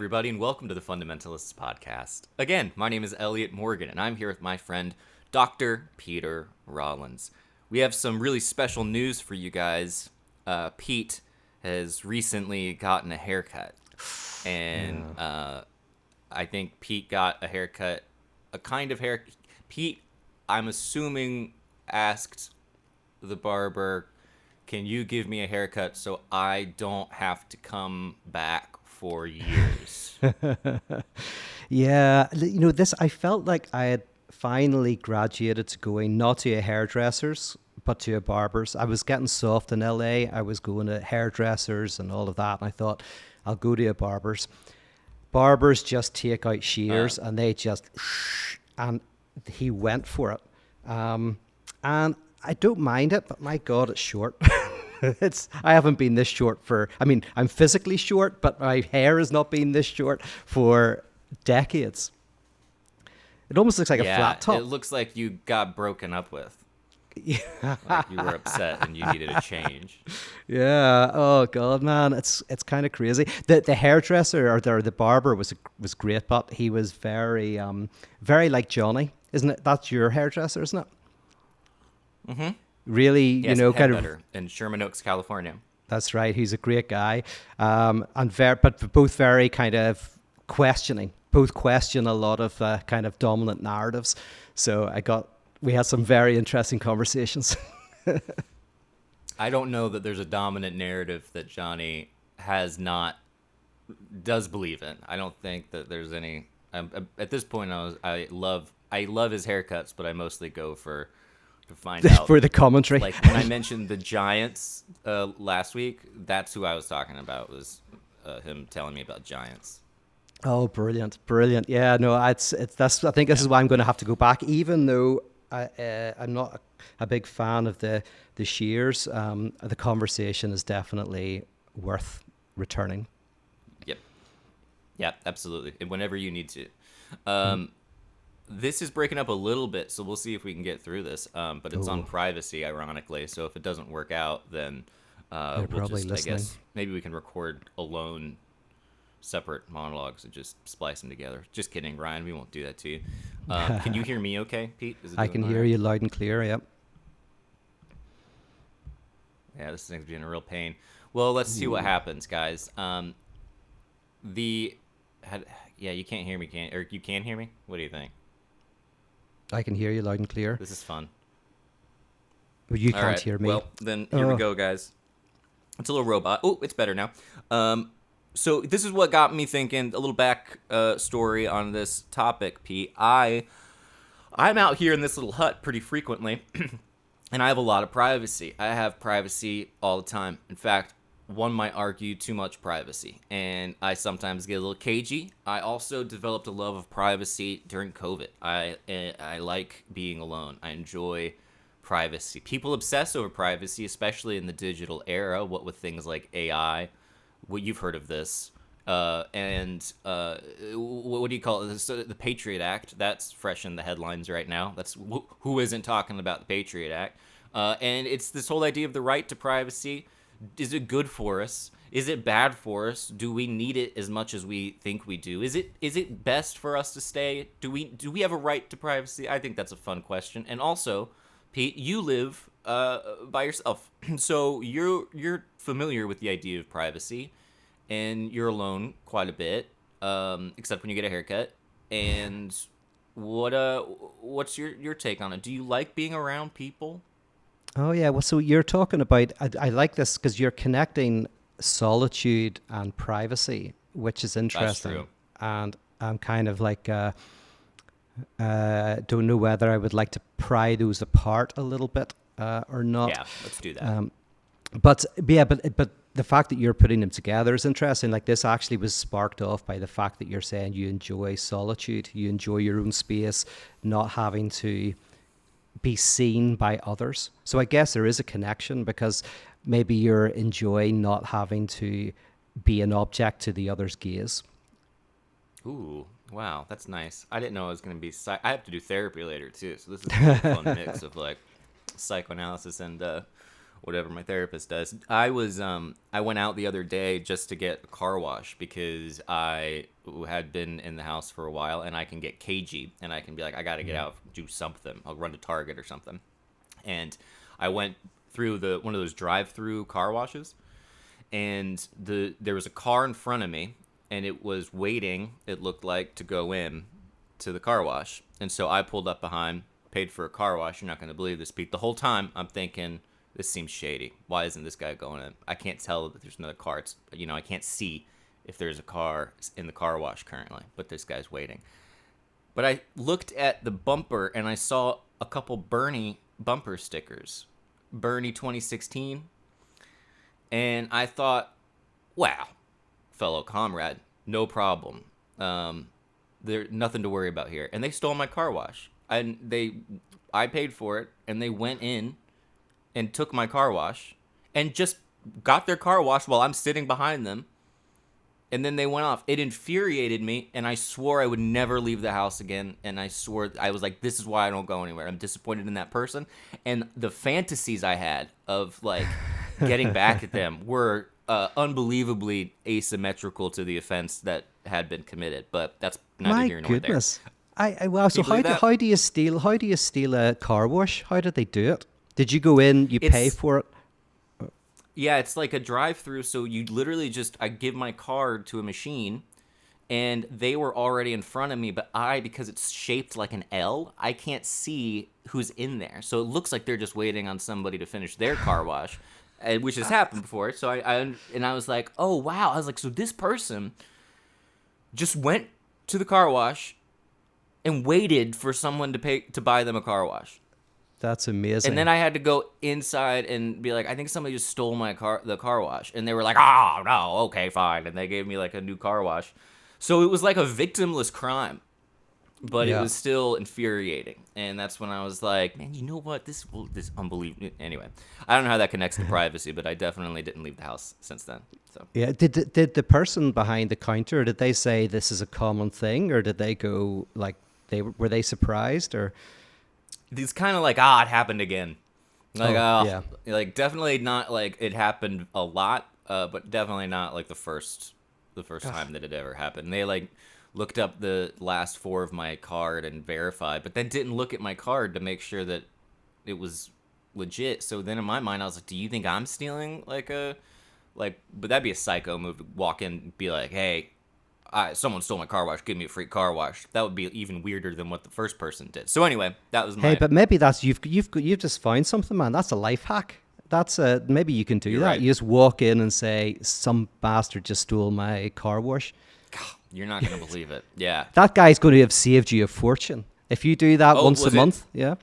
everybody, and welcome to the Fundamentalists podcast. Again, my name is Elliott Morgan, and I'm here with my friend, Dr. Peter Rollins. We have some really special news for you guys. Pete has recently gotten a haircut, and I think Pete got a haircut, a kind of hair. Pete, I'm assuming, asked the barber, can you give me a haircut so I don't have to come back for years? Yeah, this, I felt like I had finally graduated to going not to a hairdresser's, but to a barber's. I was getting soft in LA. I was going to hairdressers and all of that. And I thought, I'll go to a barber's. Barbers just take out shears and they just, and he went for it. And I don't mind it, but my God, it's short. I haven't been this short I'm physically short, but my hair has not been this short for decades. It almost looks like a flat top. It looks like you got broken up with. Yeah. Like you were upset and you needed a change. Yeah. Oh God, man, it's kind of crazy. The hairdresser or the barber was great, but he was very very like Johnny, isn't it? That's your hairdresser, isn't it? Mm-hmm. Really, yes, kind of in Sherman Oaks, California. That's right. He's a great guy, but both very kind of questioning. Both question a lot of kind of dominant narratives. So we had some very interesting conversations. I don't know that there's a dominant narrative that Johnny does believe in. I don't think that there's any. At this point, I love his haircuts, but I mostly go to find out for the commentary. Like when I mentioned the Giants last week, that's who I was talking about, was him telling me about Giants. Oh, brilliant. Yeah, no, I think this is why I'm going to have to go back, even though I'm not a big fan of the shears. The conversation is definitely worth returning. Yep, absolutely. And whenever you need to. This is breaking up a little bit, so we'll see if we can get through this. But it's on privacy, ironically. So if it doesn't work out, then we'll just, I guess, maybe we can record alone, separate monologues and just splice them together. Just kidding, Ryan. We won't do that to you. Can you hear me okay, Pete? I can hear you loud and clear, yep. Yeah, this thing's being a real pain. Well, let's see what happens, guys. You can't hear me, or you can hear me? What do you think? I can hear you loud and clear. This is fun. Well, you can't hear me. Well, then here we go, guys. It's a little robot. Oh, it's better now. So this is what got me thinking. A little back story on this topic, Pete. I'm out here in this little hut pretty frequently, and I have a lot of privacy. I have privacy all the time. In fact, one might argue too much privacy, and I sometimes get a little cagey. I also developed a love of privacy during COVID. I like being alone. I enjoy privacy. People obsess over privacy, especially in the digital era, what with things like AI. What you've heard of this, what do you call it? So the Patriot Act, that's fresh in the headlines right now. That's who isn't talking about the Patriot Act, and it's this whole idea of the right to privacy. Is it good for us? Is it bad for us? Do we need it as much as we think we do? Is it best for us to stay? Do we have a right to privacy? I think that's a fun question. And also, Pete, you live by yourself, so you're familiar with the idea of privacy, and you're alone quite a bit, except when you get a haircut. And what's your take on it? Do you like being around people? Oh, yeah. Well, so you're talking about, I like this because you're connecting solitude and privacy, which is interesting. That's true. And I'm kind of like, don't know whether I would like to pry those apart a little bit or not. Yeah, let's do that. But the fact that you're putting them together is interesting. Like, this actually was sparked off by the fact that you're saying you enjoy solitude, you enjoy your own space, not having to be seen by others. So I guess there is a connection, because maybe you're enjoying not having to be an object to the other's gaze. Ooh, wow, that's nice. I didn't know I was going to be... I have to do therapy later, too, so this is a fun mix of, like, psychoanalysis and whatever my therapist does. I went out the other day just to get a car wash because I had been in the house for a while, and I can get cagey, and I can be like, I got to get out, do something. I'll run to Target or something. And I went through one of those drive-through car washes, and there was a car in front of me, and it was waiting, it looked like, to go in to the car wash. And so I pulled up behind, paid for a car wash. You're not going to believe this, Pete. The whole time I'm thinking, this seems shady. Why isn't this guy going in? I can't tell that there's another car. I can't see if there's a car in the car wash currently, but this guy's waiting. But I looked at the bumper, and I saw a couple Bernie bumper stickers. Bernie 2016. And I thought, wow, fellow comrade, no problem. There's nothing to worry about here. And they stole my car wash. I paid for it, and they went in and took my car wash and just got their car wash while I'm sitting behind them. And then they went off. It infuriated me, and I swore I would never leave the house again. And I swore, I was like, this is why I don't go anywhere. I'm disappointed in that person. And the fantasies I had of, like, getting back at them were unbelievably asymmetrical to the offense that had been committed. But that's neither here nor there. My goodness. Wow. So how do you steal a car wash? How did they do it? Did you go in, pay for it? Yeah, it's like a drive-through, so you literally I give my card to a machine, and they were already in front of me, but because it's shaped like an L, I can't see who's in there. So it looks like they're just waiting on somebody to finish their car wash, which has happened before. So I was like, oh, wow. I was like, so this person just went to the car wash and waited for someone to buy them a car wash. That's amazing. And then I had to go inside and be like, I think somebody just stole the car wash. And they were like, oh, no, okay, fine. And they gave me like a new car wash. So it was like a victimless crime, but it was still infuriating. And that's when I was like, man, you know what? This unbelievable. Anyway, I don't know how that connects to privacy, but I definitely didn't leave the house since then. So yeah, did the person behind the counter, did they say this is a common thing, or did they go like were they surprised, or? It's kind of like, it happened again. Like, like definitely not like it happened a lot, but definitely not like the first time that it ever happened. They like looked up the last four of my card and verified, but then didn't look at my card to make sure that it was legit. So then in my mind, I was like, do you think I'm stealing but that'd be a psycho move to walk in and be like, hey, someone stole my car wash, give me a free car wash. That would be even weirder than what the first person did. So anyway, that was my... Hey, but maybe that's you've just found something, man. That's a life hack. That's maybe you can do You're that. right. You just walk in and say, some bastard just stole my car wash. You're not going to believe it. Yeah. That guy's going to have saved you a fortune. If you do that once a month, yeah.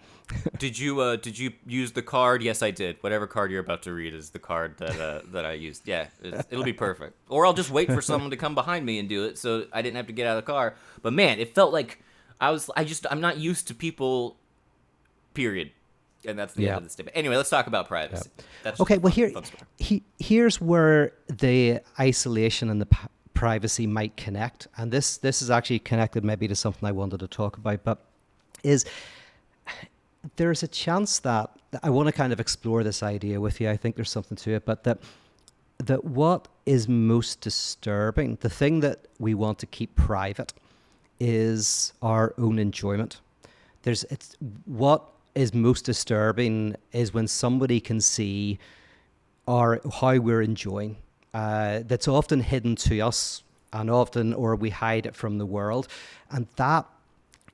Did you use the card? Yes, I did. Whatever card you're about to read is the card that I used. Yeah, it'll be perfect. Or I'll just wait for someone to come behind me and do it, so I didn't have to get out of the car. But man, it felt like I'm not used to people. Period. And that's the end of the statement. Anyway, let's talk about privacy. Yeah. That's okay. Well, fun here's where the isolation and the privacy might connect, and this is actually connected maybe to something I wanted to talk about, but there's a chance that I want to kind of explore this idea with you. I think there's something to it, but that what is most disturbing, the thing that we want to keep private, is our own enjoyment. What is most disturbing is when somebody can see how we're enjoying. That's often hidden to us, or we hide it from the world, and that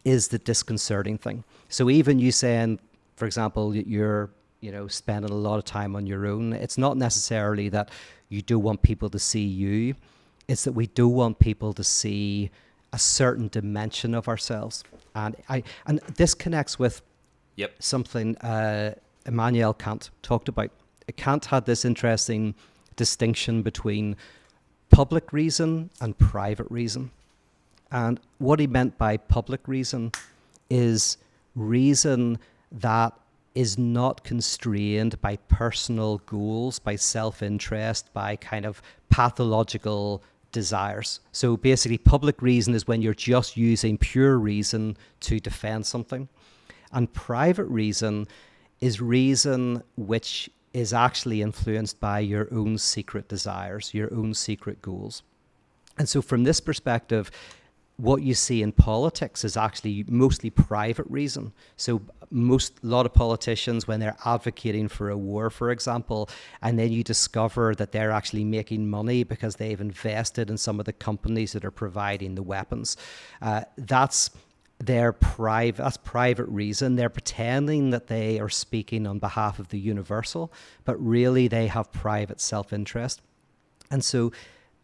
is the disconcerting thing. So even you saying, for example, you're spending a lot of time on your own, it's not necessarily that you do want people to see you, it's that we do want people to see a certain dimension of ourselves. And this connects with something Immanuel Kant talked about. Kant had this interesting distinction between public reason and private reason. And what he meant by public reason is reason that is not constrained by personal goals, by self-interest, by kind of pathological desires. So basically, public reason is when you're just using pure reason to defend something. And private reason is reason which is actually influenced by your own secret desires, your own secret goals. And so from this perspective, what you see in politics is actually mostly private reason. So a lot of politicians, when they're advocating for a war, for example, and then you discover that they're actually making money because they've invested in some of the companies that are providing the weapons, that's private reason. They're pretending that they are speaking on behalf of the universal, but really they have private self-interest. And so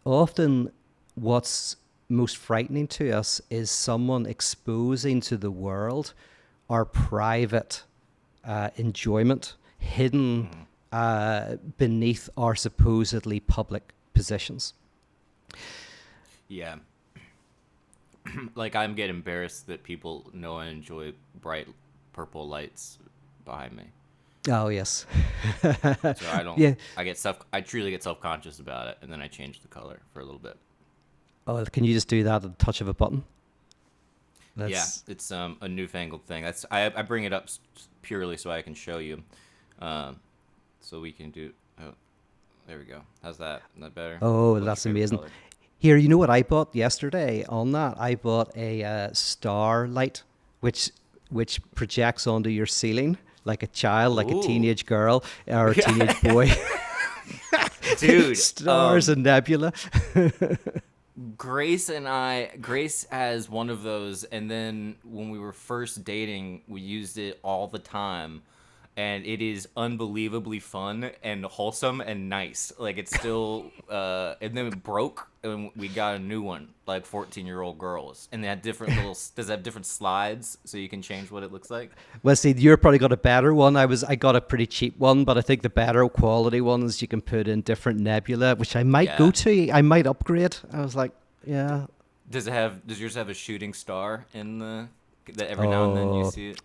often what's most frightening to us is someone exposing to the world our private enjoyment hidden beneath our supposedly public positions. Yeah. Like, I'm getting embarrassed that people know I enjoy bright purple lights behind me. Oh, yes. So I don't, Yeah. I truly get self-conscious about it, and then I change the color for a little bit. Oh, can you just do that at the touch of a button? Yeah, it's a newfangled thing. I bring it up purely so I can show you. So we can do, oh, there we go. How's that? Isn't that better? Oh, What's that's your favorite amazing. color? Here, you know what I bought yesterday on that? I bought a star light, which projects onto your ceiling like a child, like a Ooh. teenage girl or a teenage boy. Dude, Stars and nebula. Grace has one of those, and then when we were first dating, we used it all the time, and it is unbelievably fun and wholesome and nice. Like, it's still, and then it broke, and we got a new one, like 14-year-old girls, and they had different does it have different slides, so you can change what it looks like? Well, see, you're probably got a better one. I got a pretty cheap one, but I think the better quality ones you can put in different nebula, which I might go to. I might upgrade. I was like, yeah. Does yours have a shooting star in that every now and then you see it?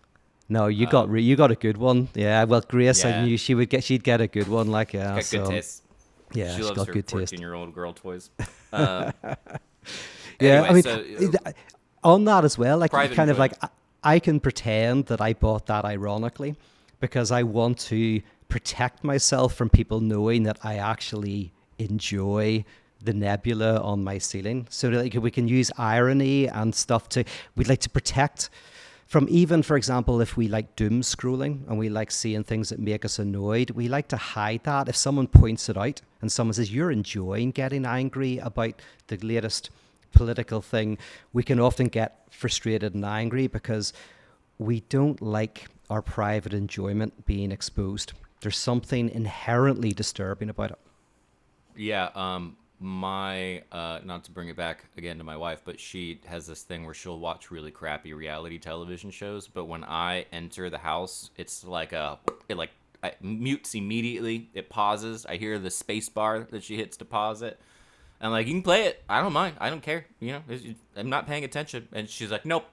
No, you got a good one. Yeah, well, Grace, I knew she'd get a good one. Like, yeah, Got good taste. Yeah, she loves got her good taste. 14-year-old girl toys. Yeah, Anyway, I mean, so, on that as well, like, private kind of like, enjoyment. I can pretend that I bought that ironically because I want to protect myself from people knowing that I actually enjoy the nebula on my ceiling. So like we can use irony and stuff we'd like to protect from, even, for example, if we like doom scrolling and we like seeing things that make us annoyed, we like to hide that. If someone points it out and someone says, you're enjoying getting angry about the latest political thing, we can often get frustrated and angry because we don't like our private enjoyment being exposed. There's something inherently disturbing about it. Yeah, my not to bring it back again to my wife, but she has this thing where she'll watch really crappy reality television shows, but when I enter the house, it's like it mutes immediately. It pauses. I hear the space bar that she hits to pause it. I'm like, you can play it. I don't mind. I don't care. You know, I'm not paying attention. And she's like, nope.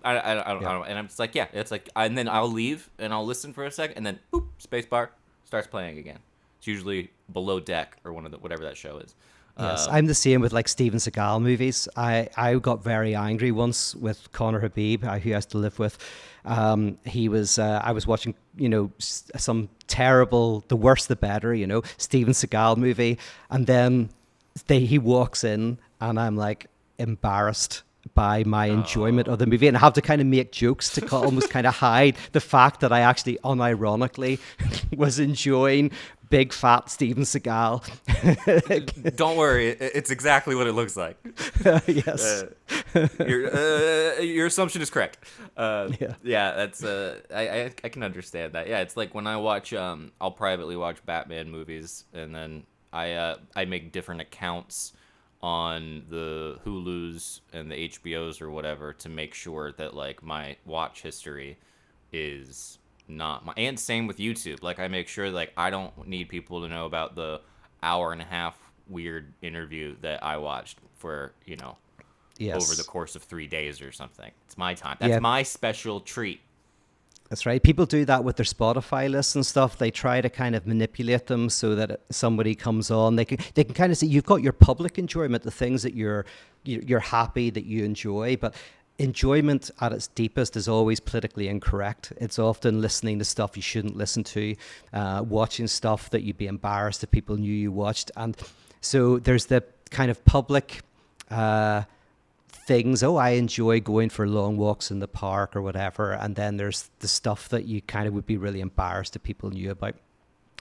I don't. And I'm just like, yeah. It's like, and then I'll leave and I'll listen for a second, and then boop, space bar starts playing again. It's usually Below Deck or one of whatever that show is. Yes, I'm the same with like Steven Seagal movies. I got very angry once with Conor Habib, who I used to live with. I was watching, some terrible, the worse the better, Steven Seagal movie, and then he walks in, and I'm like embarrassed by my enjoyment of the movie, and I have to kind of make jokes to almost kind of hide the fact that I actually unironically was enjoying big fat Steven Seagal. Don't worry, it's exactly what it looks like. Yes. Your assumption is correct. Yeah. That's I can understand that. Yeah, it's like when I watch I'll privately watch Batman movies, and then I make different accounts on the Hulus and the HBOs or whatever to make sure that like my watch history is not my, and same with YouTube. Like I make sure like I don't need people to know about the hour and a half weird interview that I watched for, Yes. over the course of 3 days or something. It's my time. That's my special treat. That's right. People do that with their Spotify lists and stuff. They try to kind of manipulate them so that somebody comes on. They can kind of see you've got your public enjoyment, the things that you're happy that you enjoy, but enjoyment at its deepest is always politically incorrect. It's often listening to stuff you shouldn't listen to, watching stuff that you'd be embarrassed if people knew you watched. And so there's the kind of public things. Oh, I enjoy going for long walks in the park or whatever. And then there's the stuff that you kind of would be really embarrassed if people knew about.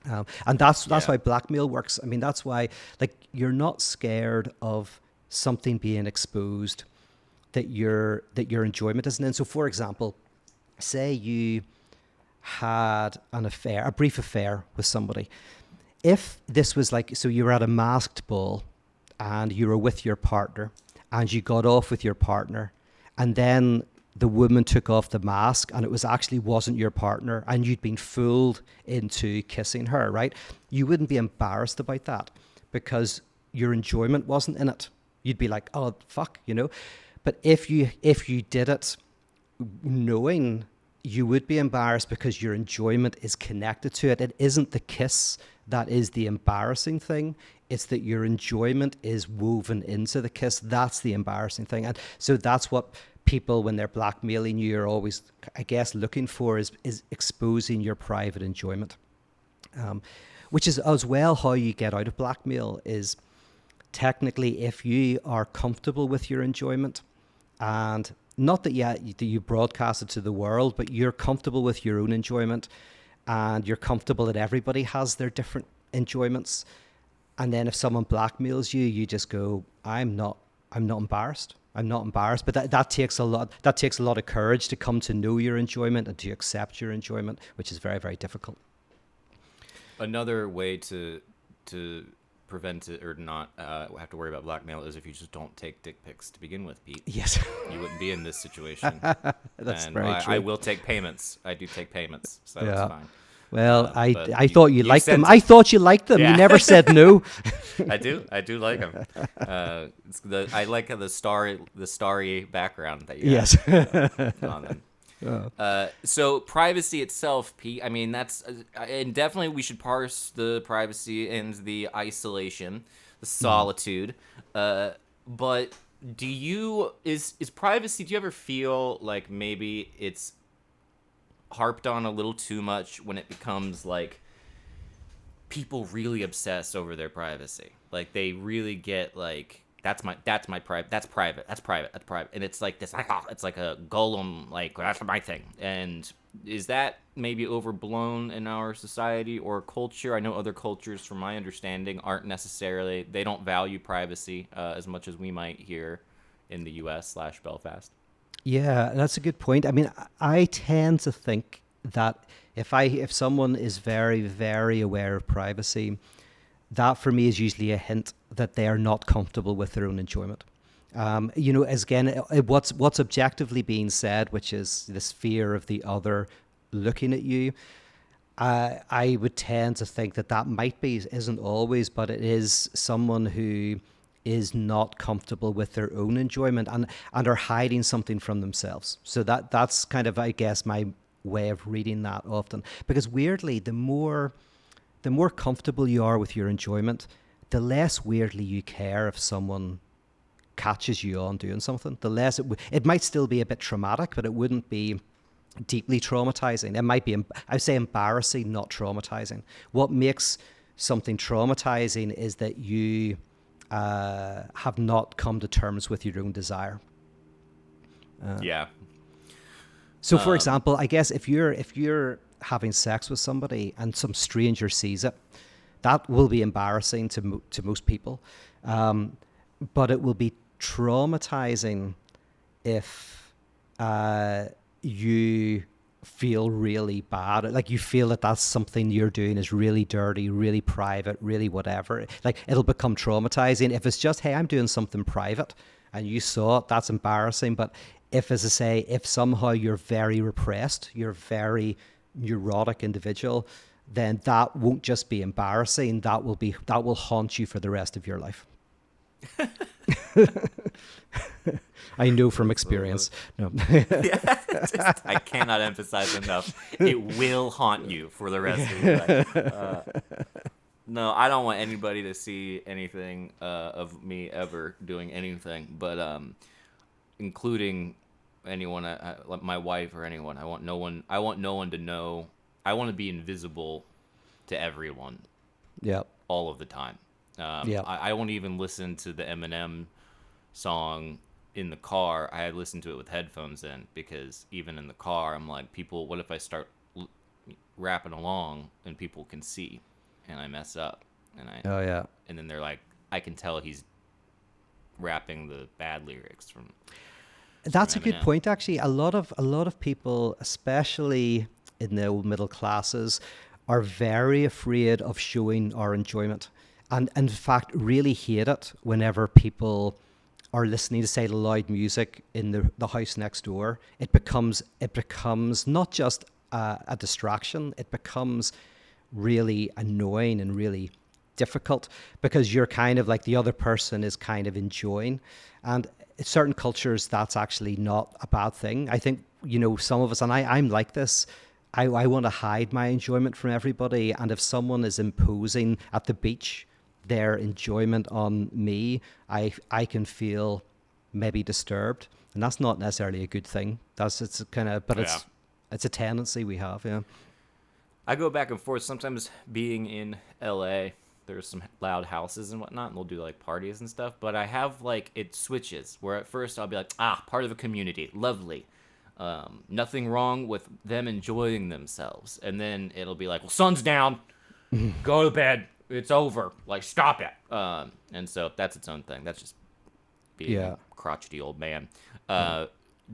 And that's why blackmail works. I mean, that's why, like, you're not scared of something being exposed that your enjoyment isn't in. So, for example, say you had an affair, a brief affair with somebody. If this was like, so you were at a masked ball and you were with your partner and you got off with your partner, and then the woman took off the mask and it was actually wasn't your partner and you'd been fooled into kissing her, right? You wouldn't be embarrassed about that because your enjoyment wasn't in it. You'd be like, oh, fuck, you know? But if you did it knowing, you would be embarrassed because your enjoyment is connected to it. It isn't the kiss that is the embarrassing thing. It's that your enjoyment is woven into the kiss. That's the embarrassing thing. And so that's what people, when they're blackmailing you, are always, I guess, looking for is exposing your private enjoyment. Which is as well how you get out of blackmail is technically if you are comfortable with your enjoyment, and not that you broadcast it to the world, but you're comfortable with your own enjoyment and you're comfortable that everybody has their different enjoyments. And then if someone blackmails you, you just go, I'm not embarrassed. I'm not embarrassed. But that takes a lot of courage to come to know your enjoyment and to accept your enjoyment, which is very, very difficult. Another way to prevent it or not have to worry about blackmail is if you just don't take dick pics to begin with, Pete. Yes. You wouldn't be in this situation. That's and very true. I will take payments. I do take payments, so that's fine. Well, I thought you liked them. I thought you liked them. Yeah. You never said no. I do like them. I like the starry background that you have on them. So privacy itself, Pete, I mean, that's and definitely we should parse the privacy and the isolation, the solitude. But is privacy, do you ever feel like maybe it's harped on a little too much when it becomes like people really obsess over their privacy? Like they really get like, that's private. That's private. And it's like this, it's like a golem, like that's my thing. And is that maybe overblown in our society or culture? I know other cultures, from my understanding, they don't value privacy as much as we might here in the US/Belfast. Yeah, that's a good point. I mean, I tend to think that if someone is very, very aware of privacy, that for me is usually a hint that they are not comfortable with their own enjoyment. As again, what's objectively being said, which is this fear of the other looking at you. I would tend to think that might be, isn't always, but it is someone who is not comfortable with their own enjoyment and are hiding something from themselves. So that's kind of, I guess, my way of reading that often. Because weirdly, the more comfortable you are with your enjoyment, the less weirdly you care if someone catches you on doing something. The less it might still be a bit traumatic, but it wouldn't be deeply traumatizing. It might be, I would say, embarrassing, not traumatizing. What makes something traumatizing is that you have not come to terms with your own desire. Yeah. So, for example, I guess if you're having sex with somebody and some stranger sees it, that will be embarrassing to most people, but it will be traumatizing if you feel really bad, like you feel that that's something you're doing is really dirty, really private, really whatever. Like it'll become traumatizing. If it's just, hey, I'm doing something private and you saw it, that's embarrassing. But if, as I say, if somehow you're very repressed, you're a very neurotic individual, then that won't just be embarrassing, that will haunt you for the rest of your life. I know from experience. No. I cannot emphasize enough. It will haunt you for the rest of your life. No, I don't want anybody to see anything of me ever doing anything, but including anyone, like my wife or anyone. I want no one. I want no one to know. I want to be invisible to everyone Yeah. all of the time. Yeah. I won't even listen to the Eminem song in the car. I listen to it with headphones in because even in the car, I'm like, people. What if I start rapping along and people can see, and I mess up, Oh yeah. and then they're like, I can tell he's rapping the bad lyrics from That's a good Eminem. point. Actually, a lot of people, especially in the old middle classes, are very afraid of showing our enjoyment, and in fact, really hate it whenever people are listening to, say, loud music in the house next door. It becomes not just a distraction. It becomes really annoying and really difficult because you're kind of like the other person is kind of enjoying. And in certain cultures, that's actually not a bad thing. I think, some of us, and I'm like this, I want to hide my enjoyment from everybody. And if someone is imposing at the beach their enjoyment on me, I can feel maybe disturbed. And that's not necessarily a good thing. It's kind of, but Yeah. it's a tendency we have. Yeah. I go back and forth. Sometimes being in LA, there's some loud houses and whatnot, and they'll do like parties and stuff. But I have like it switches where at first I'll be like, part of a community, lovely. Nothing wrong with them enjoying themselves. And then it'll be like, well, sun's down, go to bed, it's over. Like, stop it. And so that's its own thing. That's just being Yeah. a crotchety old man.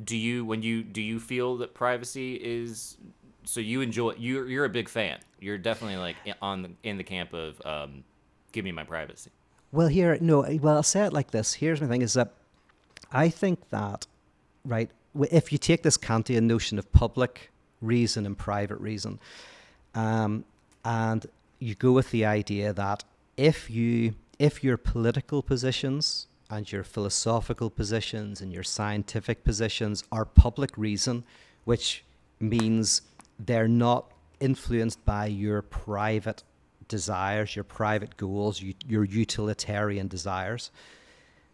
Do you feel that privacy is so you enjoy you're a big fan. You're definitely like in the camp of give me my privacy. Well, here, no, well, I'll say it like this. Here's my thing is that I think that, right, if you take this Kantian notion of public reason and private reason, and you go with the idea that if your political positions and your philosophical positions and your scientific positions are public reason, which means they're not influenced by your private desires, your private goals, your utilitarian desires,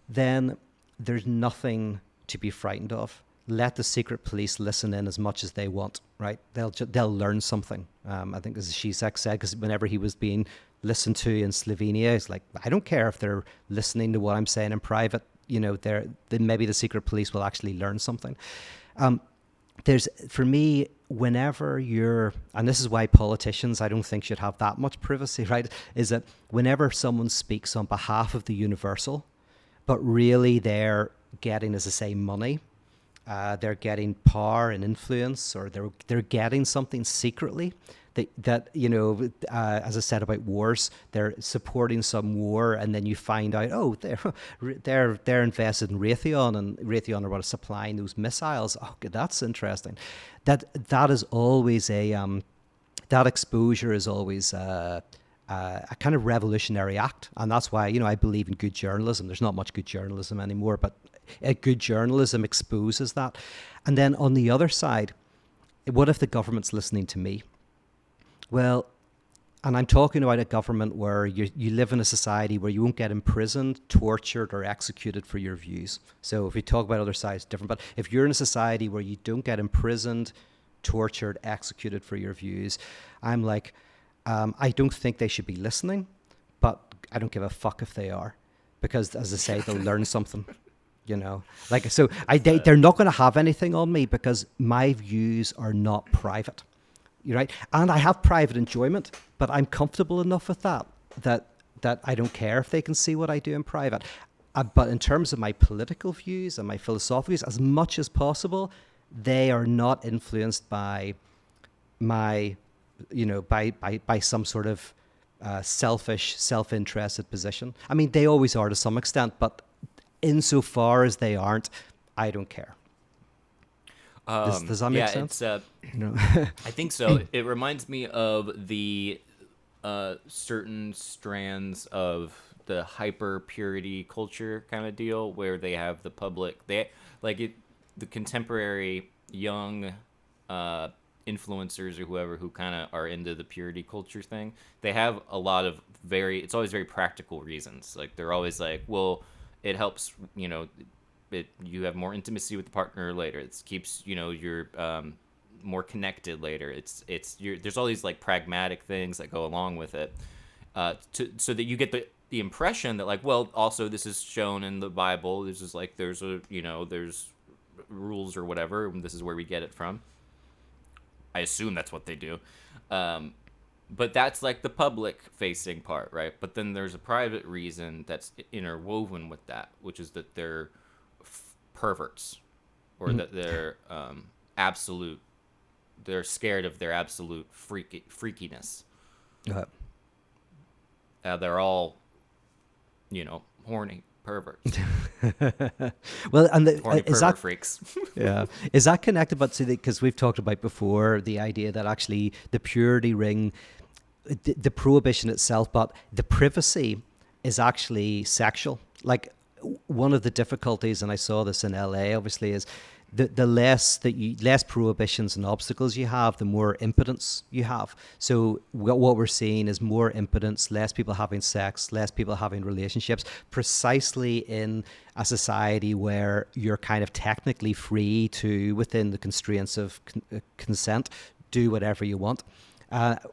then there's nothing to be frightened of. Let the secret police listen in as much as they want, right? They'll learn something. I think as Zizek said, because whenever he was being listened to in Slovenia, he's like, I don't care if they're listening to what I'm saying in private. Then maybe the secret police will actually learn something. For me, whenever and this is why politicians, I don't think, should have that much privacy, right? Is that whenever someone speaks on behalf of the universal, but really they're getting, as I say, money, they're getting power and influence, or they're getting something secretly that as I said about wars, they're supporting some war, and then you find out, they're invested in Raytheon, and Raytheon are supplying those missiles. Oh, that's interesting. That is always that exposure is always a kind of revolutionary act, and that's why I believe in good journalism. There's not much good journalism anymore, but good journalism exposes that. And then on the other side, what if the government's listening to me? Well, and I'm talking about a government where you live in a society where you won't get imprisoned, tortured, or executed for your views. So if we talk about other sides, different. But if you're in a society where you don't get imprisoned, tortured, executed for your views, I'm like, I don't think they should be listening, but I don't give a fuck if they are, because as I say, they'll learn something. They're not going to have anything on me because my views are not private. You're right. And I have private enjoyment, but I'm comfortable enough with that I don't care if they can see what I do in private. But in terms of my political views and my philosophical views, as much as possible, they are not influenced by my, by some sort of selfish, self-interested position. I mean, they always are to some extent, but insofar as they aren't, I don't care. Does that make sense? I think so. It reminds me of the certain strands of the hyper purity culture kind of deal where they have the public, the contemporary young influencers or whoever who kind of are into the purity culture thing. They have a lot of it's always very practical reasons. Like they're always like, well, it helps, you have more intimacy with the partner later. It keeps you're more connected later. There's all these like pragmatic things that go along with it, so that you get the impression that like, well, also this is shown in the Bible. This is like there's rules or whatever, and this is where we get it from. I assume that's what they do. But that's like the public facing part, right? But then there's a private reason that's interwoven with that, which is that they're perverts, or that they're absolute. They're scared of their absolute freakiness. They're all, horny perverts. Well, and horny pervert freaks. Yeah, is that connected? But because we've talked about before the idea that actually the purity ring, the prohibition itself, but the privacy is actually sexual. Like one of the difficulties, and I saw this in LA, obviously, is the less prohibitions and obstacles you have, the more impotence you have. So what we're seeing is more impotence, less people having sex, less people having relationships, precisely in a society where you're kind of technically free to, within the constraints of consent, do whatever you want.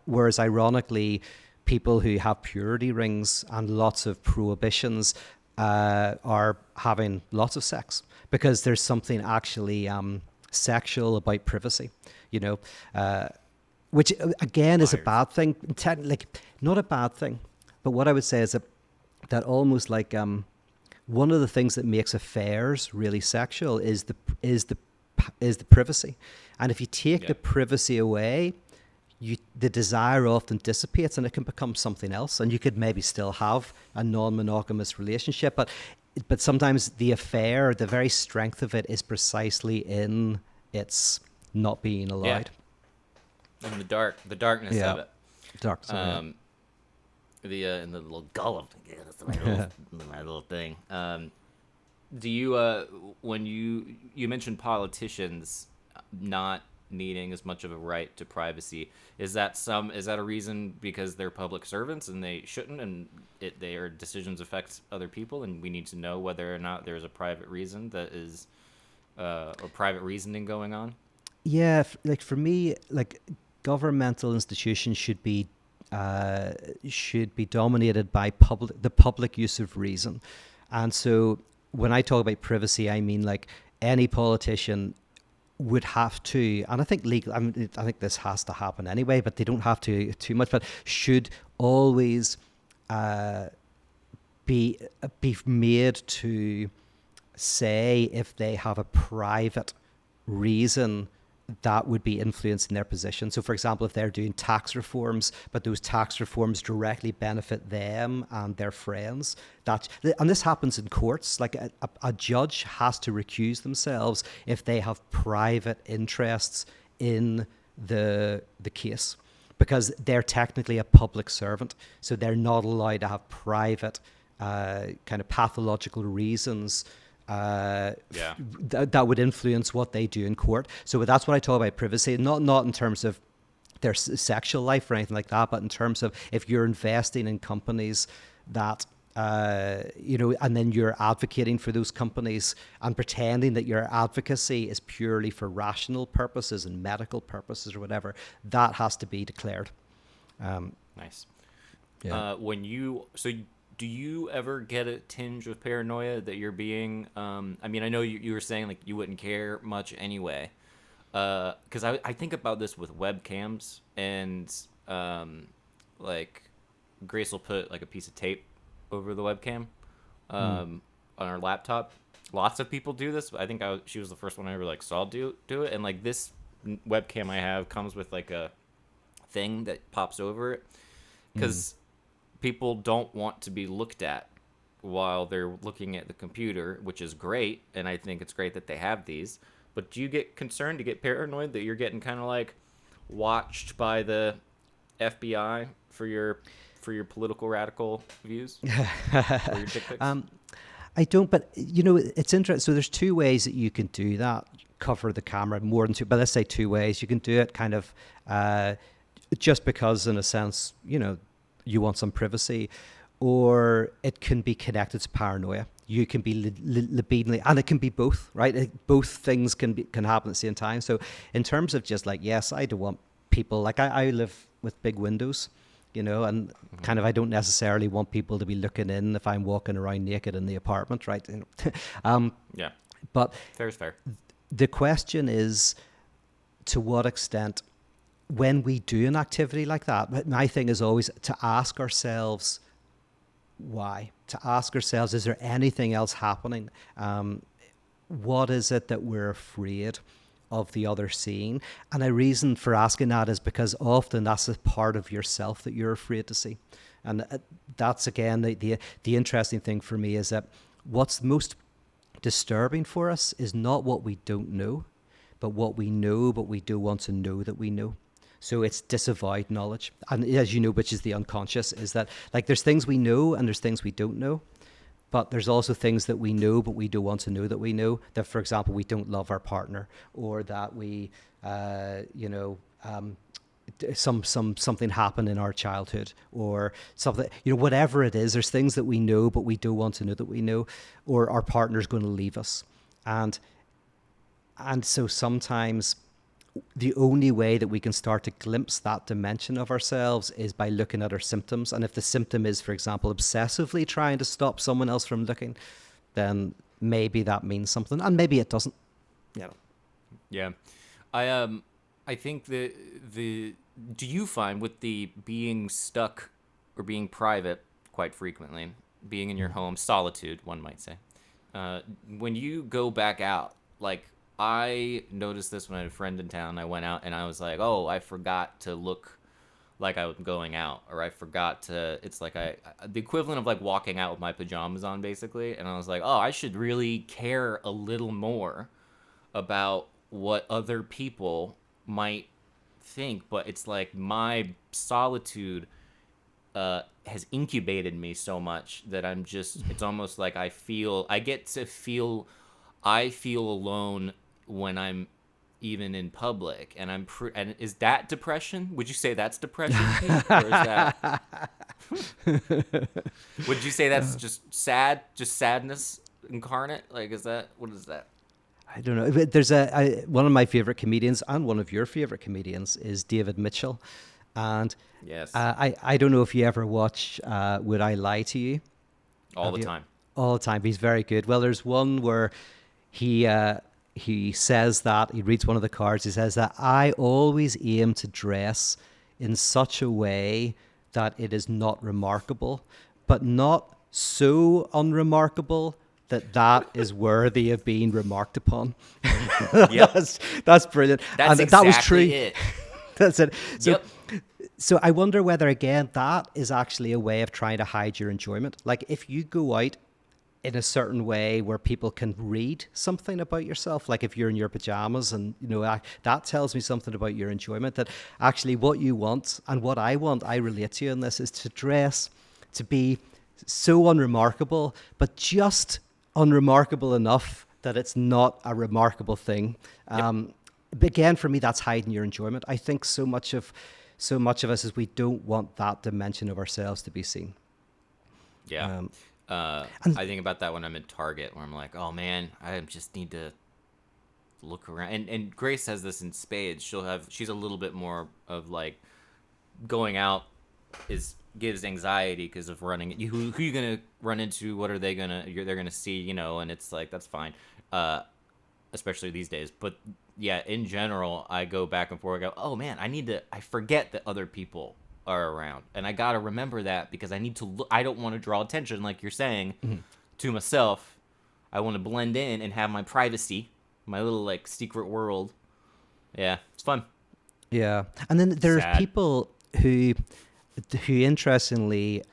Whereas ironically, people who have purity rings and lots of prohibitions are having lots of sex, because there's something actually sexual about privacy, which again is a bad thing. Like, not a bad thing, but what I would say is that almost like one of the things that makes affairs really sexual is the privacy, and if you take the privacy away, the desire often dissipates and it can become something else, and you could maybe still have a non-monogamous relationship, but sometimes the affair, the very strength of it is precisely in its not being allowed. Yeah. And the darkness of it. Darkness of it. In the little gullet, my little thing. Do you when you mentioned politicians not needing as much of a right to privacy, is that a reason because they're public servants and they shouldn't, and their decisions affect other people, and we need to know whether or not there's a private reason that is or private reasoning going on? Yeah, like for me, like governmental institutions should be dominated by the public use of reason, and so when I talk about privacy, I mean like any politician would have to, and I think I think this has to happen anyway, but they don't have to too much, but should always be made to say if they have a private reason that would be influencing their position. So, for example, if they're doing tax reforms, but those tax reforms directly benefit them and their friends, and this happens in courts. Like a judge has to recuse themselves if they have private interests in the case, because they're technically a public servant, so they're not allowed to have private kind of pathological reasons that would influence what they do in court. So that's what I talk about privacy, not in terms of their sexual life or anything like that, but in terms of if you're investing in companies that and then you're advocating for those companies and pretending that your advocacy is purely for rational purposes and medical purposes or whatever, that has to be declared. Nice. Yeah. Do you ever get a tinge of paranoia that you're being, I mean, I know you were saying like you wouldn't care much anyway, because I think about this with webcams, and like Grace will put like a piece of tape over the webcam on our laptop. Lots of people do this, but I think she was the first one I ever like saw do it, and like this webcam I have comes with like a thing that pops over it, because people don't want to be looked at while they're looking at the computer, which is great, and I think it's great that they have these. But do you get concerned, do you get paranoid that you're getting kind of like watched by the FBI for your political radical views or your dick pics? I don't, but it's interesting. So there's two ways that you can do that. Cover the camera, more than two, but let's say two ways. You can do it kind of just because, in a sense, you want some privacy, or it can be connected to paranoia. you can be libidinally, and it can be both, right? Both things can happen at the same time. So in terms of just like, yes, I don't want people, like I live with big windows, and kind of I don't necessarily want people to be looking in if I'm walking around naked in the apartment, right? Yeah. But Fair is fair. the question is, to what extent, when we do an activity like that, my thing is always to ask ourselves why. To ask ourselves, is there anything else happening? What is it that we're afraid of the other seeing? And a reason for asking that is because often that's a part of yourself that you're afraid to see. And that's, again, the interesting thing for me is that what's most disturbing for us is not what we don't know, but what we know, but we do want to know that we know. So it's disavowed knowledge. And as you know, which is the unconscious, is that like there's things we know and there's things we don't know. But there's also things that we know, but we don't want to know that we know. That, for example, we don't love our partner, or that we, something happened in our childhood, or something, whatever it is. There's things that we know, but we don't want to know that we know, or our partner's going to leave us, and so sometimes the only way that we can start to glimpse that dimension of ourselves is by looking at our symptoms. And if the symptom is, for example, obsessively trying to stop someone else from looking, then maybe that means something, and maybe it doesn't. Yeah. I think do you find with the being stuck or being private quite frequently, being in your home, solitude, one might say, when you go back out, like, I noticed this when I had a friend in town. I went out and I was like, oh, I forgot to look like I was going out, or I forgot to, it's like the equivalent of like walking out with my pajamas on, basically. And I was like, oh, I should really care a little more about what other people might think. But it's like my solitude has incubated me so much that I'm just, it's almost like I feel alone when I'm even in public, and and is that depression? Would you say that's depression, Pete? Or is that? Would you say that's just sadness incarnate? Like, what is that? I don't know. But there's one of my favorite comedians, and one of your favorite comedians, is David Mitchell, and Yes, I don't know if you ever watch Would I Lie to You? all the time. All the time. He's very good. Well, there's one where he says that, he reads one of the cards, he says that I always aim to dress in such a way that it is not remarkable, but not so unremarkable that is worthy of being remarked upon. Yep. That's brilliant. That's and exactly that was true. It. That's it. So, Yep. So I wonder whether, again, that is actually a way of trying to hide your enjoyment. Like if you go out in a certain way where people can read something about yourself, like if you're in your pajamas and, that tells me something about your enjoyment, that actually what you want and what I want, I relate to you in this, is to dress, to be so unremarkable, but just unremarkable enough that it's not a remarkable thing. But again, for me, that's hiding your enjoyment. I think so much of us is we don't want that dimension of ourselves to be seen. Yeah. I think about that when I'm at Target, where I'm like, oh man, I just need to look around. And Grace has this in spades. She's a little bit more of like going out gives anxiety because of running. Who you gonna run into? What are they're gonna see? And it's like, that's fine, especially these days. But yeah, in general, I go back and forth. I go, oh man, I forget that other people are around, and I gotta remember that because I need to look. I don't want to draw attention, like you're saying, to myself. I want to blend in and have my privacy, my little like secret world. Yeah, it's fun. Yeah, and then there's people who interestingly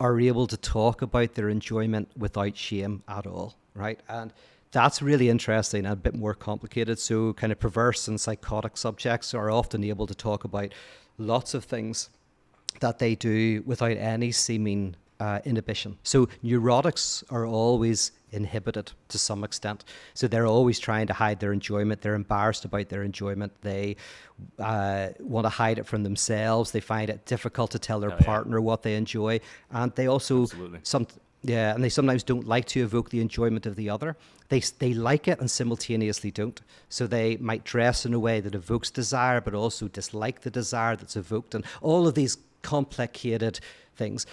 are able to talk about their enjoyment without shame at all, right? And that's really interesting and a bit more complicated. So kind of perverse and psychotic subjects are often able to talk about lots of things that they do without any seeming inhibition. So neurotics are always inhibited to some extent. So they're always trying to hide their enjoyment. They're embarrassed about their enjoyment. They want to hide it from themselves. They find it difficult to tell their partner what they enjoy. And they also Yeah, and they sometimes don't like to evoke the enjoyment of the other. They like it and simultaneously don't. So they might dress in a way that evokes desire, but also dislike the desire that's evoked, and all of these complicated things.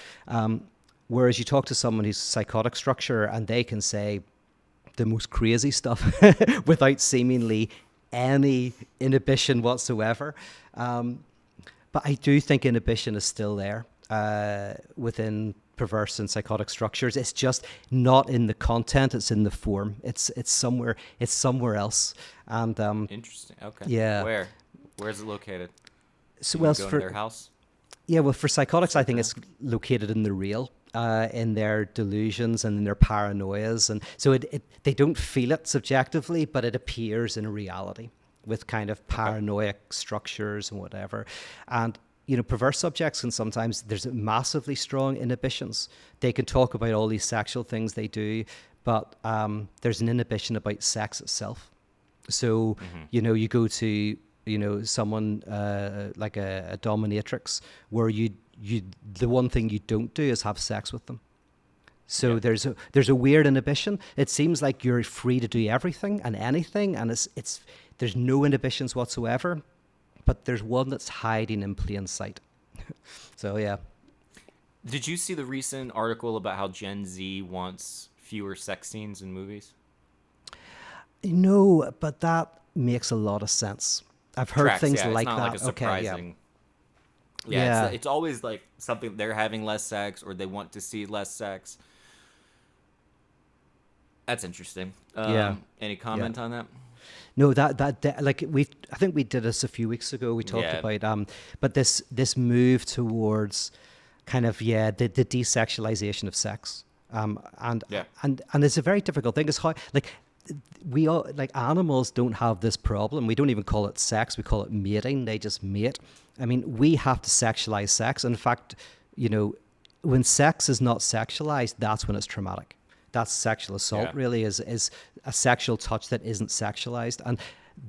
Whereas you talk to someone who's psychotic structure, and they can say the most crazy stuff without seemingly any inhibition whatsoever. But I do think inhibition is still there within perverse and psychotic structures. It's just not in the content; it's in the form. It's somewhere else. And Interesting. Okay. yeah. Where is it located? So Can well, you go in their house? yeah, well, for psychotics, I think Okay. it's located in the real, in their delusions and in their paranoias, and so they don't feel it subjectively, but it appears in reality with kind of Okay. paranoid structures and whatever. And you know, perverse subjects can sometimes there's massively strong inhibitions. They can talk about all these sexual things they do, but there's an inhibition about sex itself. So, Hmm. you know, you go to, you know, someone like a dominatrix where the one thing you don't do is have sex with them. So Yeah. there's a weird inhibition. It seems like you're free to do everything and anything, and it's there's no inhibitions whatsoever, but there's one that's hiding in plain sight. So yeah. Did you see the recent article about how Gen Z wants fewer sex scenes in movies? No, but that makes a lot of sense. I've heard Tracks, things yeah. It's like not like a that. Okay, yeah. surprising. Yeah, Yeah. it's always like something they're having less sex or they want to see less sex. That's interesting. Yeah. Any Yeah. comment on that? No, like I think we did this a few weeks ago. We talked Yeah. about but this move towards kind of the desexualization of sex. And Yeah. and it's a very difficult thing. It's how like we all like animals don't have this problem. We don't even call it sex. We call it mating. They just mate. I mean, we have to sexualize sex. In fact, you know, when sex is not sexualized, that's when it's traumatic. That's sexual assault. Yeah. Really, is a sexual touch that isn't sexualized. And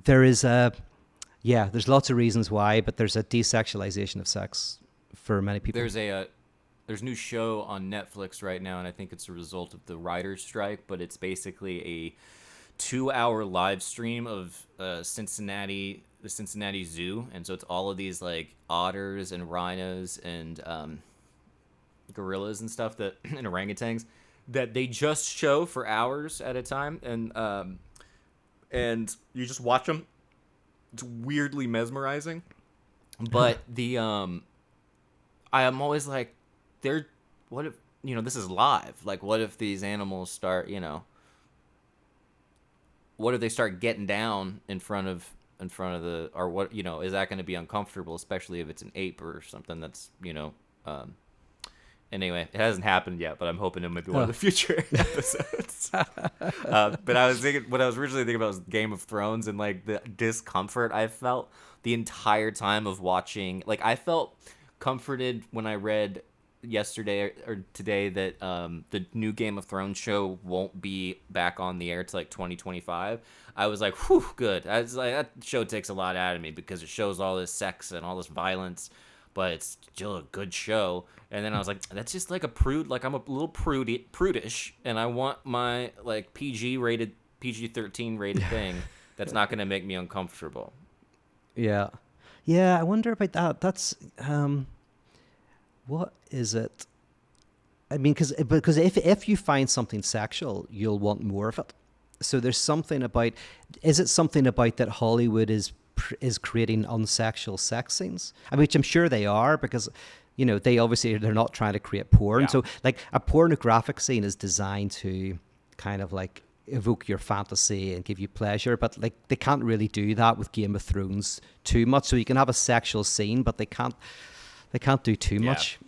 there is there's lots of reasons why, but there's a desexualization of sex for many people. There's a new show on Netflix right now, and I think it's a result of the writer's strike, but it's basically a 2-hour live stream of the Cincinnati Zoo, and so it's all of these like otters and rhinos and gorillas and stuff that and orangutans that they just show for hours at a time, and you just watch them. It's weirdly mesmerizing, but the I am always like, what if, this is live? Like, what if these animals start, what if they start getting down in front of the, or what, is that going to be uncomfortable, especially if it's an ape or something that's, anyway, it hasn't happened yet, but I'm hoping it might be one of the future episodes. But I was thinking, what I was originally thinking about was Game of Thrones and like the discomfort I felt the entire time of watching. Like, I felt comforted when I read yesterday or today that the new Game of Thrones show won't be back on the air till like 2025. I was like, whew, good. I was like, that show takes a lot out of me because it shows all this sex and all this violence, but it's still a good show. And then I was like, that's just like a prude, like I'm a little prudish, and I want my like PG-13 rated thing that's not going to make me uncomfortable. Yeah. Yeah, I wonder about that. That's what is it? I mean, because if you find something sexual, you'll want more of it. So there's something about. Is it something about that Hollywood is creating unsexual sex scenes? I mean, which I'm sure they are, because they're not trying to create porn. Yeah. So like a pornographic scene is designed to kind of like evoke your fantasy and give you pleasure, but like they can't really do that with Game of Thrones too much. So you can have a sexual scene, but they can't do too much.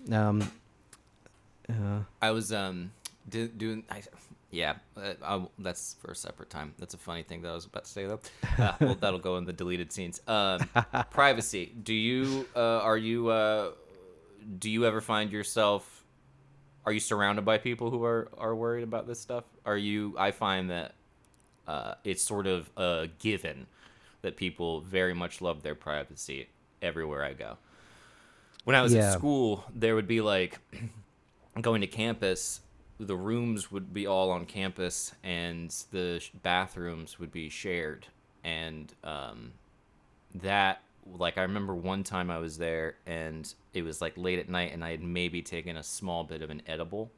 I was doing. That's for a separate time. That's a funny thing that I was about to say though. Well, that'll go in the deleted scenes. Privacy. Do you ever find yourself? Are you surrounded by people who are worried about this stuff? I find that it's sort of a given that people very much love their privacy everywhere I go. When I was at school, there would be like going to campus, the rooms would be all on campus, and the bathrooms would be shared. And that, like, I remember one time I was there, and it was like late at night, and I had maybe taken a small bit of an edible,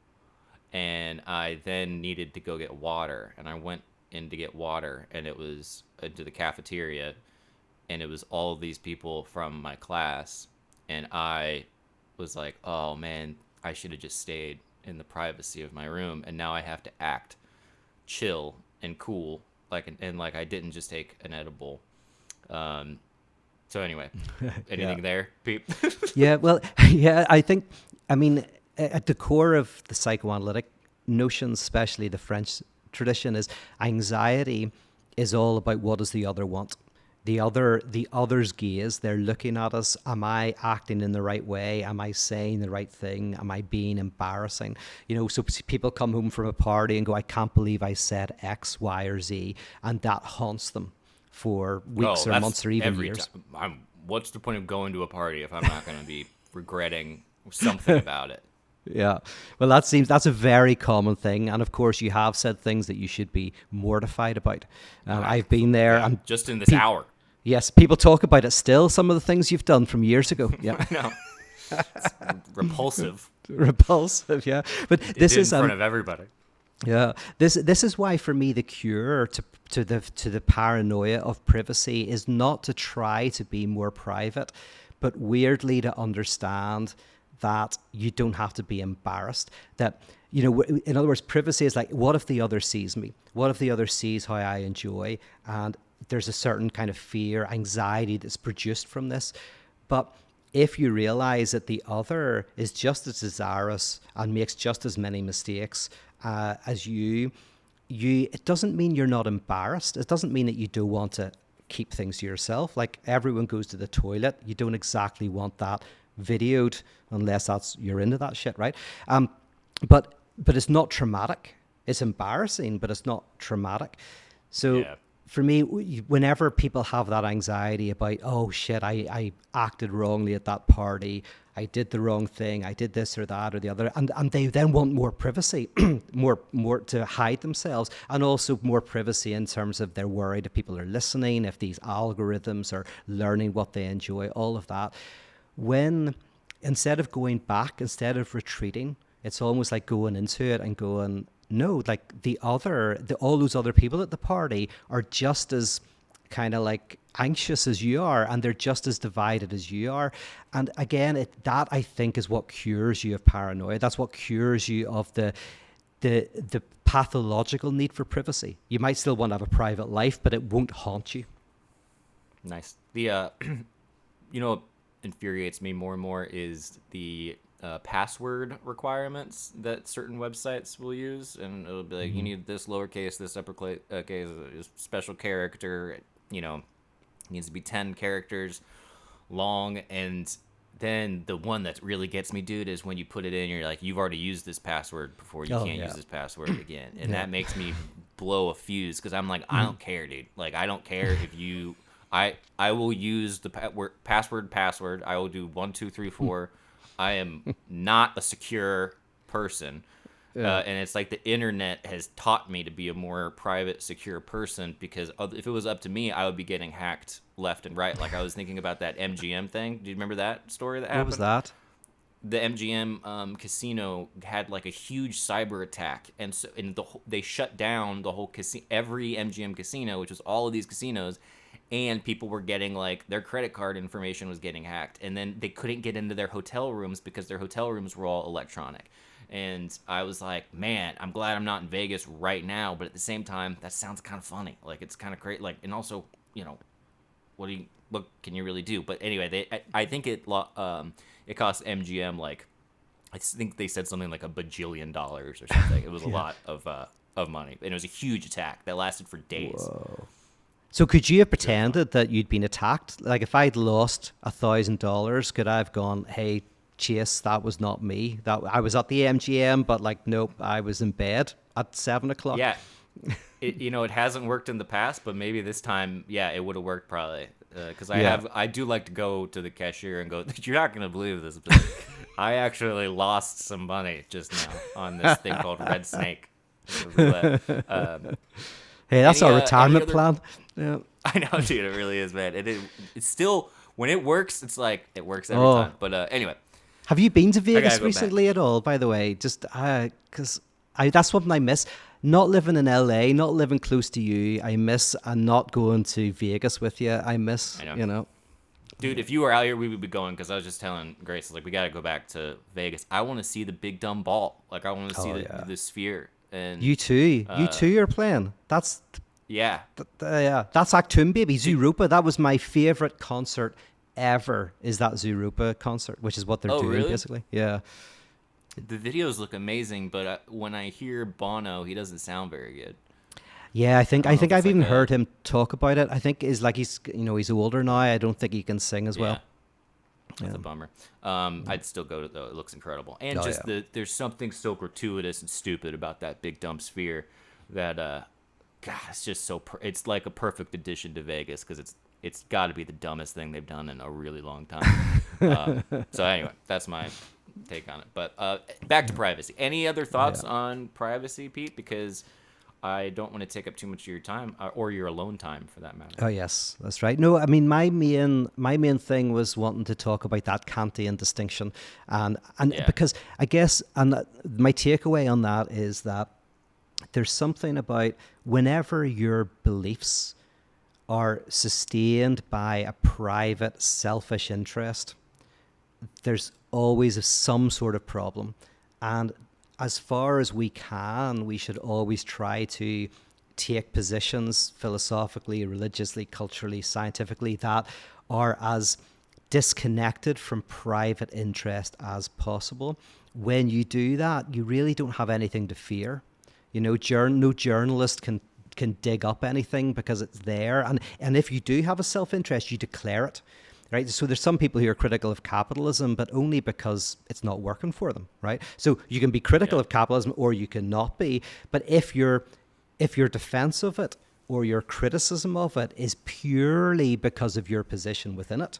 and I then needed to go get water, and I went in to get water, and it was to the cafeteria, and it was all of these people from my class, and I was like, oh man, I should have just stayed in the privacy of my room, and now I have to act chill and cool, like, and like I didn't just take an edible. So anyway, anything there, Pete? Yeah, well, yeah, I mean, at the core of the psychoanalytic notions, especially the French tradition, is anxiety is all about what does the other want. The other's gaze, they're looking at us. Am I acting in the right way? Am I saying the right thing? Am I being embarrassing? So people come home from a party and go, I can't believe I said X, Y, or Z. And that haunts them for weeks or months or even years. What's the point of going to a party if I'm not going to be regretting something about it? Yeah. Well, that's a very common thing. And of course, you have said things that you should be mortified about. I've been there. And just in this hour. Yes. People talk about it still, some of the things you've done from years ago. Yeah. I know. It's repulsive. Repulsive, yeah. But this is in front of everybody. Yeah. This is why, for me, the cure to the paranoia of privacy is not to try to be more private, but weirdly to understand that you don't have to be embarrassed. That, in other words, privacy is like, what if the other sees me? What if the other sees how I enjoy? And there's a certain kind of fear, anxiety that's produced from this. But if you realize that the other is just as desirous and makes just as many mistakes as you, it doesn't mean you're not embarrassed. It doesn't mean that you don't want to keep things to yourself. Like, everyone goes to the toilet. You don't exactly want that videoed unless you're into that shit, right? But it's not traumatic. It's embarrassing, but it's not traumatic. So for me, whenever people have that anxiety about, oh shit, I acted wrongly at that party, I did the wrong thing, I did this or that or the other, and they then want more privacy, more to hide themselves, and also more privacy in terms of they're worried if people are listening, if these algorithms are learning what they enjoy, all of that. When, instead of going back, instead of retreating, it's almost like going into it and going, no, like all those other people at the party are just as kind of like anxious as you are, and they're just as divided as you are. And again, that I think is what cures you of paranoia. That's what cures you of the pathological need for privacy. You might still want to have a private life, but it won't haunt you. Nice. The infuriates me more and more is the password requirements that certain websites will use, and it'll be like, you need this lowercase, this uppercase, special character, needs to be 10 characters long. And then the one that really gets me, dude, is when you put it in, you're like, you've already used this password before, you can't use this password again. And that makes me blow a fuse, because I'm like, I don't care, dude. Like, I don't care if you I will use the password. I will do 1 2 3 4. I am not a secure person. And it's like the internet has taught me to be a more private, secure person, because if it was up to me, I would be getting hacked left and right. Like, I was thinking about that MGM thing. Do you remember that story that happened? What was that? The MGM casino had like a huge cyber attack, and so they shut down the whole casino, every MGM casino, which was all of these casinos, and people were getting, like, their credit card information was getting hacked, and then they couldn't get into their hotel rooms because their hotel rooms were all electronic. And I was like, man, I'm glad I'm not in Vegas right now, but at the same time, that sounds kind of funny. Like, it's kind of great. Like, and also, what can you really do? But anyway, I think it cost MGM, like, I think they said something like $1 bajillion or something. It was a lot of money, and it was a huge attack that lasted for days. Whoa. So could you have pretended that you'd been attacked? Like, if I'd lost $1,000, could I have gone, hey, Chase, that was not me. That I was at the MGM, but like, nope, I was in bed at 7 o'clock. Yeah. It hasn't worked in the past, but maybe this time, it would have worked probably. because Yeah. I do like to go to the cashier and go, you're not gonna believe this, but I actually lost some money just now on this thing called Red Snake. It's a roulette. Hey, that's our Any retirement other? plan. Yeah. I know, dude. It really is, man. It's still when it works, it's like it works every Oh, time. But anyway, have you been to I gotta Vegas go back. recently at all? By the way, just because that's something I miss. Not living in LA, not living close to you, I miss, and not going to Vegas with you, I miss. I know. You know. Dude, if you were out here, we would be going because I was just telling Grace, like, we got to go back to Vegas. I want to see the big dumb ball. Like, I want to see Oh yeah. the sphere. And, You too. You too are playing. yeah. Yeah. That's Actoon, baby. Zooropa. That was my favorite concert ever. Is that Zooropa concert, which is what they're Oh, doing really? basically. Yeah. The videos look amazing, but when I hear Bono, he doesn't sound very good. Yeah, I I don't know if think it's I've like even a. heard him talk about it. I think is like he's older now. I don't think he can sing as Yeah. well. That's a bummer. I'd still go to it, though. It looks incredible. And Oh just yeah. there's something so gratuitous and stupid about that big dumb sphere that, God, it's just so, it's like a perfect addition to Vegas because it's got to be the dumbest thing they've done in a really long time. So anyway, that's my take on it. But back to privacy. Any other thoughts Yeah. on privacy, Pete? Because I don't want to take up too much of your time or your alone time for that matter. Oh yes, that's right. No, I mean my main thing was wanting to talk about that Kantian distinction, and Yeah. because I guess my takeaway on that is that there's something about whenever your beliefs are sustained by a private selfish interest, there's always some sort of problem. And as far as we can, we should always try to take positions philosophically, religiously, culturally, scientifically that are as disconnected from private interest as possible. When you do that, you really don't have anything to fear. You know, no journalist can dig up anything because it's there. And if you do have a self-interest, you declare it. Right. So there's some people who are critical of capitalism, but only because it's not working for them. Right. So you can be critical Yeah. of capitalism or you can not be. But if your defense of it or your criticism of it is purely because of your position within it,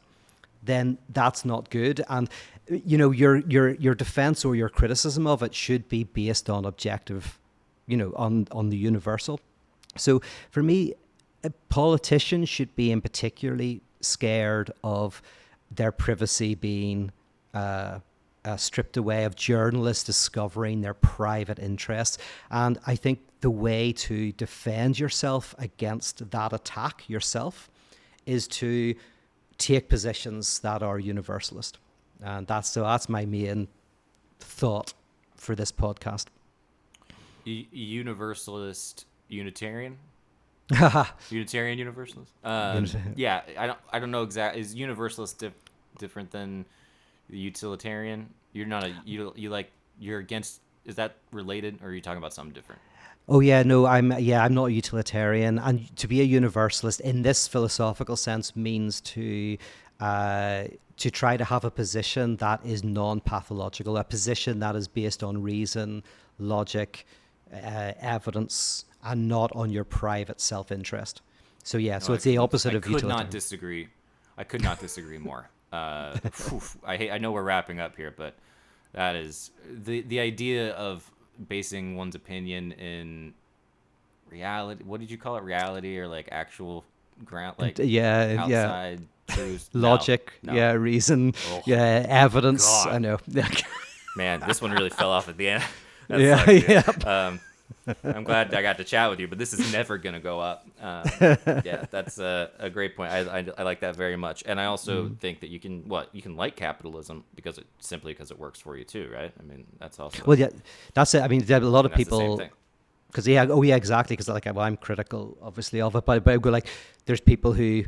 then that's not good. And you know, your defense or your criticism of it should be based on objective, you know, on the universal. So for me, politicians should be in particularly scared of their privacy being stripped away, of journalists discovering their private interests. And I think the way to defend yourself against that attack yourself is to take positions that are universalist. And that's my main thought for this podcast. Universalist Unitarian? Yeah, Unitarian Universalist? Unitarian. Yeah, I don't know exactly. Is Universalist different than the utilitarian? You're not you like you're against. Is that related, or are you talking about something different? Oh yeah, no, I'm not a utilitarian, and to be a universalist in this philosophical sense means to try to have a position that is non-pathological, a position that is based on reason, logic, evidence, and not on your private self-interest. So yeah, so No, it's the opposite I of could not utilitarian. disagree. I could not disagree more. I know we're wrapping up here, but that is the idea of basing one's opinion in reality. What did you call it? Reality or like actual ground, like Yeah, outside truth? logic, No. yeah, reason, Oh, yeah, evidence. I God. know. Man, this one really fell off at the end. That Yeah, sucked, dude. yeah. I'm glad I got to chat with you, but this is never gonna go up. Yeah, that's a great point. I like that very much, and I also think that you can like capitalism because simply because it works for you too, right? I mean, that's also Well, yeah, that's it. I mean, there are a lot of that's the same people. thing. Because exactly. Because like, well, I'm critical, obviously, of it, but I go like, there's people who,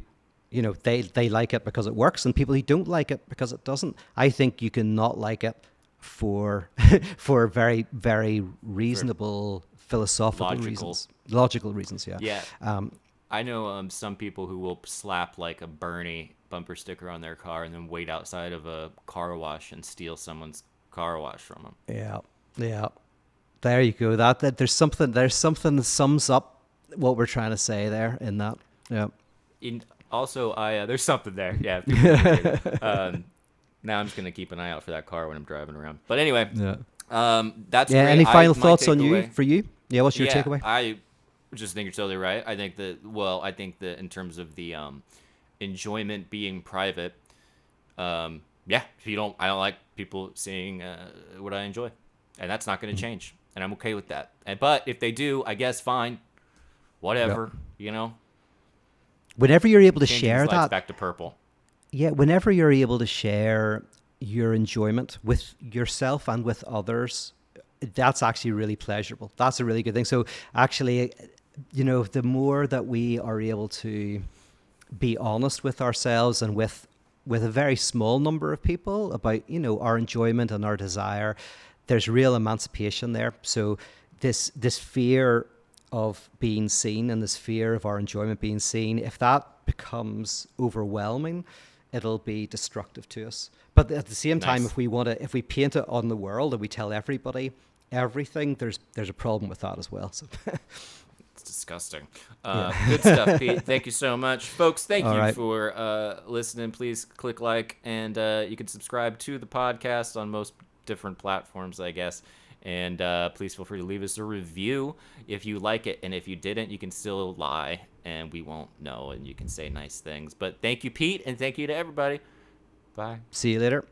you know, they like it because it works, and people who don't like it because it doesn't. I think you can not like it for for very very reasonable philosophical logical reasons. Yeah. Yeah. I know some people who will slap like a Bernie bumper sticker on their car and then wait outside of a car wash and steal someone's car wash from them. Yeah. Yeah. There you go. That there's something that sums up what we're trying to say there in that. Yeah. Also, I there's something there. Yeah. People now I'm just gonna keep an eye out for that car when I'm driving around. But anyway, Yeah. that's Yeah. great. Any final My thoughts on you takeaway. for you? Yeah. What's your Yeah, takeaway? I just think you're totally right. I think that in terms of the enjoyment being private, yeah, if you don't, I don't like people seeing what I enjoy, and that's not going to change, and I'm okay with that. But if they do, I guess fine, Yeah. whatever, you know. Whenever you're able to Changing these share lights that, back to purple. yeah, whenever you're able to share your enjoyment with yourself and with others, that's actually really pleasurable. That's a really good thing. So actually, the more that we are able to be honest with ourselves and with a very small number of people about our enjoyment and our desire, there's real emancipation there. So this fear of being seen and this fear of our enjoyment being seen, if that becomes overwhelming, it'll be destructive to us. But at the same time, Nice. if we paint it on the world and we tell everybody everything, there's a problem with that as well. So It's disgusting. yeah. Good stuff, Pete. Thank you so much, folks. Thank All you right. for listening. Please click like, and you can subscribe to the podcast on most different platforms, I guess. And please feel free to leave us a review if you like it, and if you didn't, you can still lie, and we won't know, and you can say nice things. But thank you, Pete, and thank you to everybody. Bye. See you later.